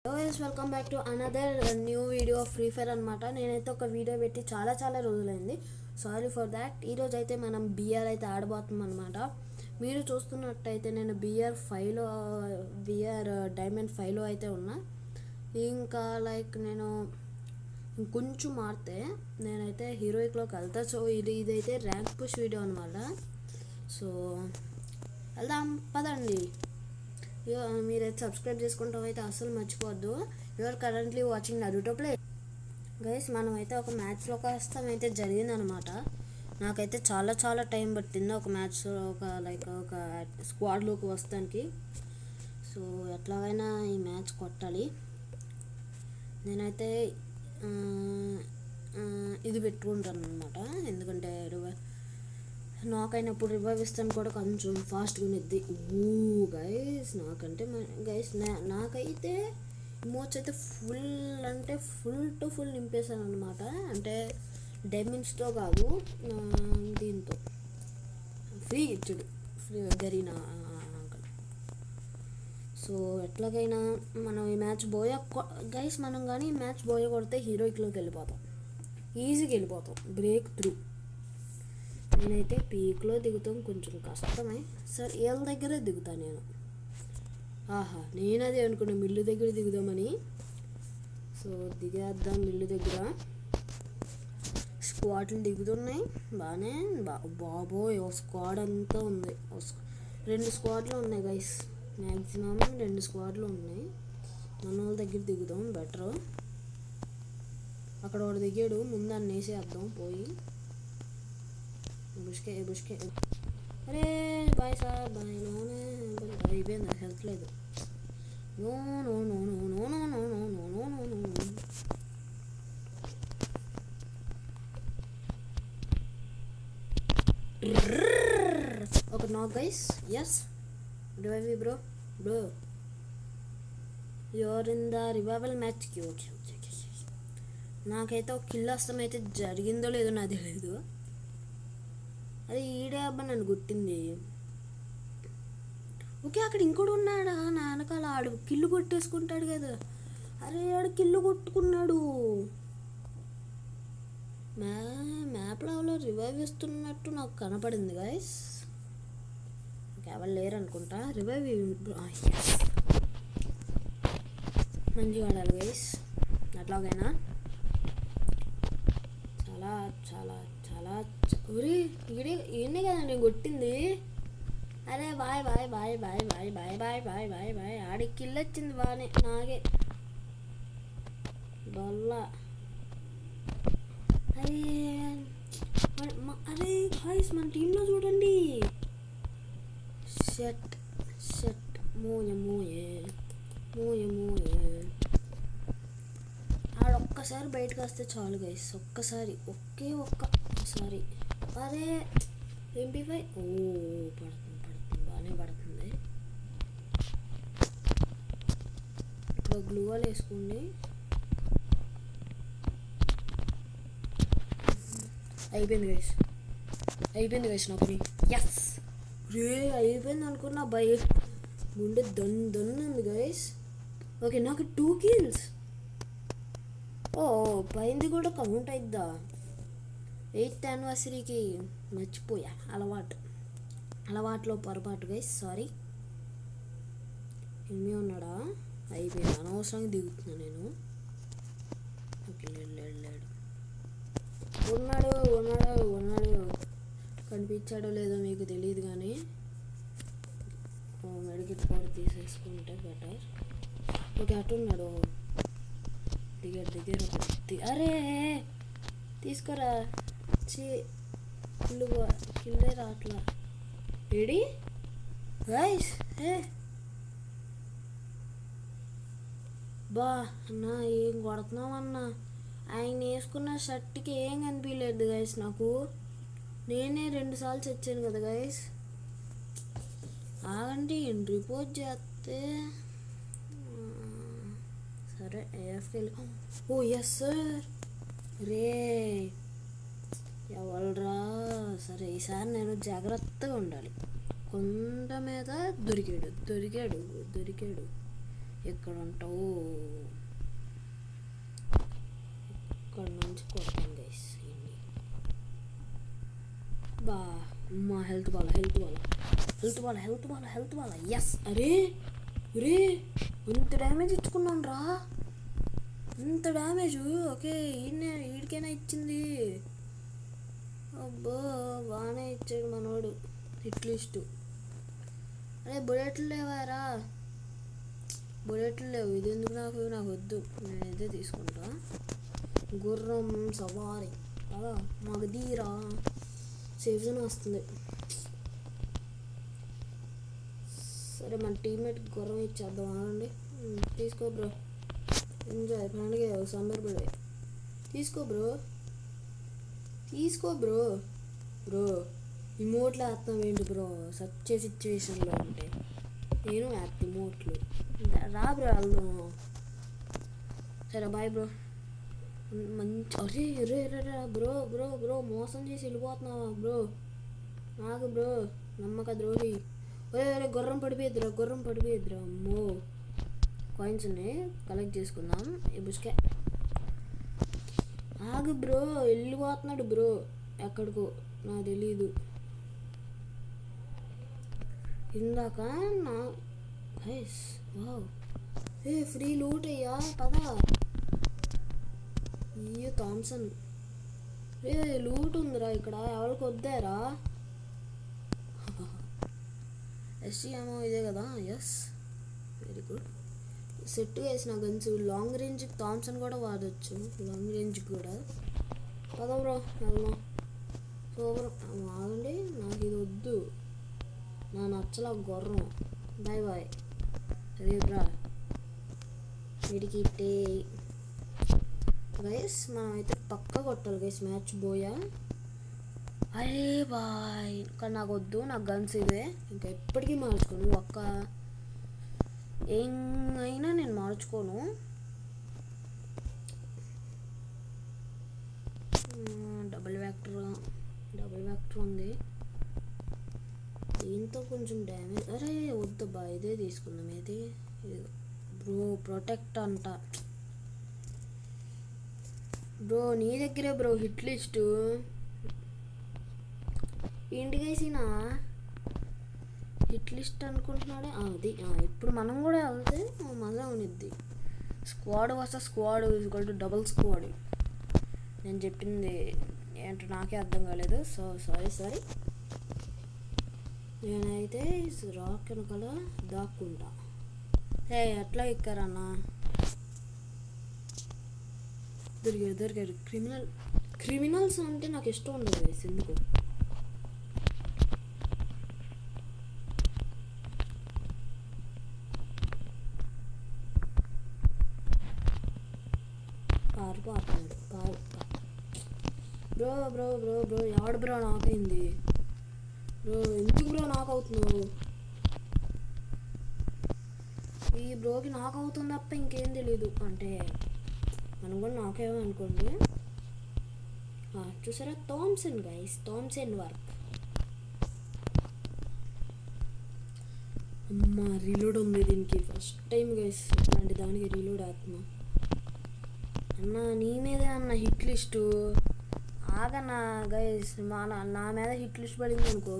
Welcome back to another new video of free fire అనమాట. నేనైతే ఒక వీడియో పెట్టి చాలా రోజులైంది. Sorry for that. ఈరోజు అయితే మనం బిఆర్ అయితే ఆడబోతున్నాం అనమాట. మీరు చూస్తున్నట్టయితే నేను బిఆర్ డైమండ్ 5లో అయితే ఉన్నా. ఇంకా నేను ఇంకొంచెం మారితే నేనైతే హీరోయిక్లోకి వెళ్తా. సో ఇదైతే ర్యాంక్ పుష్ వీడియో అనమాట. సో వెళ్దాం పదండి. మీరైతే సబ్స్క్రైబ్ చేసుకుంటాం అయితే అస్సలు మర్చిపోవద్దు. You're currently watching Naruto play. Guys మనమైతే ఒక మ్యాచ్లోకి వస్తాం అయితే జరిగిందనమాట. నాకైతే చాలా టైం పట్టింది ఒక మ్యాచ్ ఒక స్క్వాడ్లోకి వస్తానికి. సో ఎట్లాగైనా ఈ మ్యాచ్ కొట్టాలి. నేనైతే ఇది పెట్టుకుంటాను అనమాట. ఎందుకంటే నాక్ అయినప్పుడు రివైవ్ ఇస్తాను కూడా కొంచెం ఫాస్ట్గా ఉన్నది. గైస్ నాకైతే ఇమోట్స్ అయితే ఫుల్ నింపేశాను అనమాట. అంటే డైమండ్స్తో కాదు, దీంతో ఫ్రీ ఇచ్చాడు గరీనా. సో ఎట్లాగైనా మనం ఈ మ్యాచ్ గైస్ మనం కానీ ఈ మ్యాచ్ కొడితే హీరోయిక్లోకి వెళ్ళిపోతాం, ఈజీగా వెళ్ళిపోతాం, బ్రేక్ త్రూ. నేనైతే పీక్లో దిగుతాం, కొంచెం కష్టమే సార్. ఏళ్ళ దగ్గరే దిగుతా నేను. నేనదే అనుకున్నా మిల్లు దగ్గర దిగుదామని. సో దిగేద్దాం మిల్లు దగ్గర. స్క్వాడ్లు దిగుతున్నాయి బాగానే. బాబోయ్ స్క్వాడ్ అంతా ఉంది. 2 స్క్వాడ్లు ఉన్నాయి గైస్, మ్యాక్సిమం 2 స్క్వాడ్లు ఉన్నాయి. మన వాళ్ళ దగ్గర దిగుదాం బెటర్. అక్కడ వాడు దిగాడు, ముందు అన్నేసేద్దాం పోయి. బుష్కే అరే బాయ్ సార్ బాయ్. అయిపోయింది, హెల్త్ లేదు. నో ఒక knock guys. Yes revive bro you're in the revival match. నాకైతే ఒక కిల్ వస్తాం అయితే జరిగిందో లేదో నాకు తెలియదు. అది ఈడే అబ్బా నన్ను కొట్టింది. ఓకే అక్కడ ఇంకోటి ఉన్నాడా నా వెనకాల. ఆడు కిల్లు కొట్టేసుకుంటాడు కదా. అరే ఆడు కిల్లు కొట్టుకున్నాడు. మ్యాప్లో రివైవ్ ఇస్తున్నట్టు నాకు కనపడింది గైస్. ఎవరు లేరు అనుకుంటా. రివైవ్ మంచిగా ఆడాలి గైస్. అట్లాగైనా చాలా ఈయనే కదా నేను కొట్టింది. అరే బాయ్ ఆడికి కిల్ వచ్చింది బాగానే నాకే బొల్లా. అరే గాయ్స్ మన టీంలో చూడండి. షట్ మోయే ఒక్కసారి బయటకు వస్తే చాలు గైస్. ఒక్కసారి. అరే MP5 పడుతుంది బాగానే పడుతుంది. ఇప్పుడు గ్లూవాల్ వేసుకోండి. అయిపోయింది గైస్ నాకు. ఎస్ అయిపోయింది అనుకున్నా. గుండె దన్నుంది గైస్. ఓకే నాకు 2 kills. పైంది కూడా కౌంట్ అయిద్దా. 8th anniversary మర్చిపోయా. అలవాట్లో పొరపాటు గైస్, సారీ. ఎనిమి ఉన్నాడా? అయిపోయింది, అనవసరంగా దిగుతున్నా నేను. ఓకే లేడు. ఉన్నాడు. కనిపించాడో లేదో మీకు తెలియదు కానీ మెడికెట్ కూడా తీసేసుకుంటే బెటర్. ఓకే అటున్నాడు. దిగారు. అరే తీసుకోరా. కిల్లే రాట్లా. ఏడి గైస్ అన్నా ఏం కొడుతున్నామన్నా. ఆయన వేసుకున్న షర్ట్కి ఏం కనిపించలేదు గైస్ నాకు. నేనే 2 సార్లు చచ్చాను కదా గైస్. ఆగండి రిపోర్ట్ చేస్తే సరే. Yes sir. రే ఎవరా సరే ఈసారి నేను జాగ్రత్తగా ఉండాలి. కొండ మీద దొరికాడు. ఎక్కడ ఉంటావు? ఇక్కడ నుంచి కొడతాను గైస్. బా అమ్మా, హెల్త్ బాల. ఎస్. అరే ఇంత డ్యామేజ్ ఇచ్చుకున్నాను రా, ఇంత డ్యామేజ్. ఓకే, వీడికైనా ఇచ్చింది. అబ్బో, బాగానే ఇచ్చాడు మనోడు. హిట్. అరే బుల్లెట్లు లేవారా? బుల్లెట్లు లేవు. ఇది ఎందుకు నాకు వద్దు. నేను ఇదే తీసుకుంటా. గుర్రం సవారీ అలా మాకు దీరా. సేఫ్ జోన్ వస్తుంది. సరే, మన టీమ్మేట్ గుర్రం ఇచ్చేద్దాం. ఆగండి. తీసుకో బ్రో, ఎంజాయ్ పండుగ సమ్మర్ బ్రో. తీసుకో బ్రో. ఇమోట్లు వేస్తాం ఏంటి బ్రో? సచ్చే సిచ్యువేషన్లో ఉంటే నేను వేస్తా ఇమోట్లు. రా బ్రో, వెళ్దాం. సరే బాయ్ బ్రో. మంచి. అరే బ్రో మోసం చేసి వెళ్ళిపోతున్నావా బ్రో? నాకు బ్రో నమ్మక ద్రోహి. ఒరే గుర్రం పడిపోయిద్దిరా. అమ్మో, కాయిన్స్ ఉన్నాయి, కలెక్ట్ చేసుకుందాం. ఈ బుష్కే ఆగు బ్రో, వెళ్ళిపోతున్నాడు బ్రో ఎక్కడికో, నాకు తెలీదు. ఇందాక నా గైస్ వావ్, ఫ్రీ లూట్ అయ్యా, పదా. ఈ థామ్సన్ లూట్ ఉందిరా ఇక్కడ, ఎవరికి వద్దారా? ఎస్సీ ఏమో ఇదే కదా. Yes, very good. సెట్ వేసిన గన్స్ లాంగ్ రేంజ్ థామ్సన్ కూడా వాడచ్చు, లాంగ్ రేంజ్ కూడా. పదా బ్రో, వెళ్దాం. సూపర్. ఆగండి, నాకు ఇది వద్దు, నా నచ్చల గుర్రం. బాయ్. అదే బ్రా, వీడికి ఇట్టే. గైస్ మనం అయితే పక్కా కొట్టాలి గైస్ మ్యాచ్. బోయా. అరే బాయ్, కానీ నాకు వద్దు, నాకు గన్స్ ఇదే. ఇంకా ఎప్పటికీ మార్చుకోను. ఏమైనా నేను మార్చుకోను. డబుల్ వ్యాక్టర్ ఉంది, దీంతో కొంచెం డ్యామేజ్. అరే వద్దబ్బా, ఇదే తీసుకుందాం. ఇది బ్రో ప్రొటెక్ట్ అంట బ్రో. నీ దగ్గరే బ్రో హిట్ లిస్టు. ఇంటికేసిన హిట్ లిస్ట్ అనుకుంటున్నాడే అది. ఇప్పుడు మనం కూడా వెళ్తే మజా uniద్ది. Squad versus squad equal to double squad. నేను చెప్పింది ఏంటో నాకే అర్థం కాలేదు. సారీ. నేనైతే రాక్ వెనకాల దాక్కుంటా. ఎట్లా ఎక్కారన్నా? దొరికాడు. క్రిమినల్స్ అంటే నాకు ఇష్టం ఉండదు గైస్, ఎందుకు. పారిపోతున్నాడు. బ్రో ఎవడు బ్రో నాకైంది బ్రో? ఎందుకు బ్రో నాకు అవుతున్నావు? ఈ బ్రోకి నాకు అవుతుంది తప్ప ఇంకేం తెలీదు. అంటే మనం కూడా నాకేమో అనుకోండి. చూసారా, థామ్సన్ గైస్, థామ్సన్ వర్క్. అమ్మా, రీలోడ్ ఉంది దీనికి. ఫస్ట్ టైం గైస్ ఇట్లాంటి దానికి రీలోడ్ అవుతున్నా. అన్న నీ మీదే అన్న హిట్ లిస్టు. ఆగన్నా గైస్, నా మీద హిట్ లిస్ట్ పడింది అనుకో,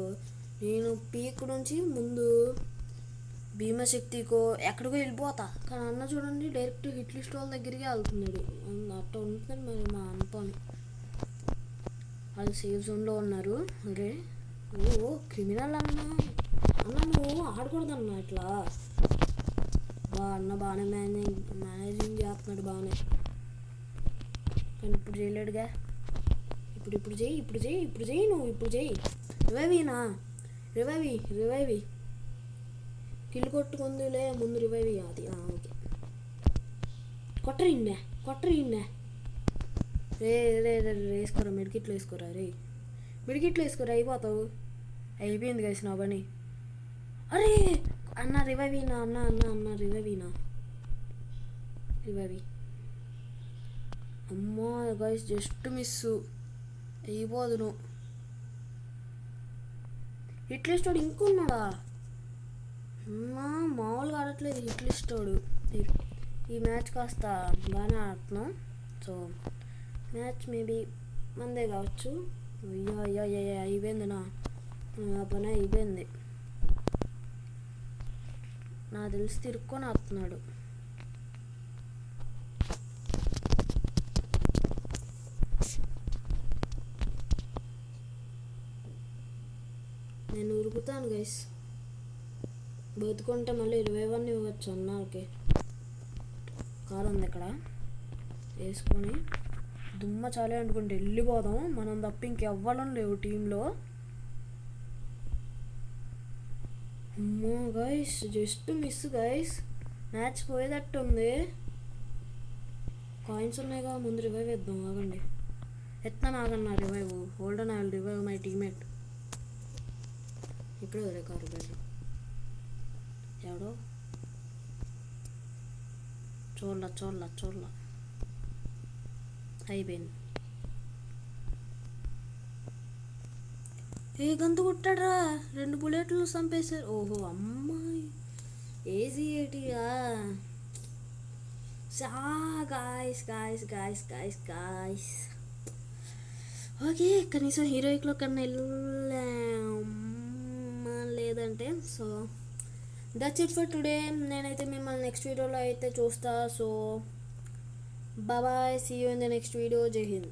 నేను పీక్ నుంచి ముందు భీమశక్తికో ఎక్కడికో వెళ్ళిపోతా. కానీ అన్న చూడండి, డైరెక్ట్ హిట్ లిస్ట్ వాళ్ళ దగ్గరికి వెళ్తున్నాడు. అట్లా ఉంటుంది మరి మా అనుకోని. వాళ్ళు సేఫ్ జోన్లో ఉన్నారు. అరే క్రిమినల్ అన్న నువ్వు ఆడకూడదన్నా ఇట్లా. అన్న బాగానే మేనేజింగ్ చేస్తున్నాడు బాగానే. కానీ ఇప్పుడు చేయలేడుగా. ఇప్పుడు చేయి నువ్వు. ఇప్పుడు చేయి. రివైవి కిల్లు కొట్టుకుందిలే, ముందు రివైవ్ అది. ఓకే, కొట్టరిండే. వేసుకోరా, మెడికిట్లు వేసుకోరా. అయిపోతావు. అయిపోయింది కలిసి నా పని. అరే అన్న రివైవీనా? అన్న రివైవీనా? అమ్మా గైస్, జస్ట్ మిస్ అయిపోదును. హిట్ లిస్ట్ వాడు ఇంకున్నాడా? అమ్మా, మామూలుగా ఆడట్లేదు హిట్ లిస్ట్ వాడు. ఈ మ్యాచ్ కాస్త బాగానే ఆడుతున్నాం. సో మ్యాచ్ మేబీ మందే కావచ్చు. అయ్యో అయిపోయింది నా పని అయిపోయింది. నాకు తెలిసి తిరుక్కొని ఆడుతున్నాడు. నేను ఉరుకుతాను గైస్. బతుకుంటే మళ్ళీ 21 ఇవ్వచ్చు అన్నాకి. కారు ఉంది ఇక్కడ, వేసుకొని దుమ్మ చాలే అనుకుంటే వెళ్ళిపోదాం. మనం తప్ప ఇంకెవ్వడం లేవు టీంలో. అమ్మో guys, just miss guys. Match పోయేటట్టు ఉంది. కాయిన్స్ ఉన్నాయిగా, ముందు రివైవ్ వేద్దాం. ఆగండి, ఎత్తాను ఆగన్నా revive. Hold on, I will revive my teammate. ఇక్కడే వరే కారు బయట ఎవడో చూడలా అయిపోయింది. ఏ గంతు కొట్టాడ్రా, 2 బుల్లెట్లు చంపేశారు. ఓహో అమ్మాయి ఏజీ ఏటిగా. గాయస్ ఓకే, కనీసం హీరోయిక్లో కన్నా లేదంటే. So that's it for today. నేనైతే మిమ్మల్ని నెక్స్ట్ వీడియోలో అయితే చూస్తా. So bye, see you in the next video. జై హింద్.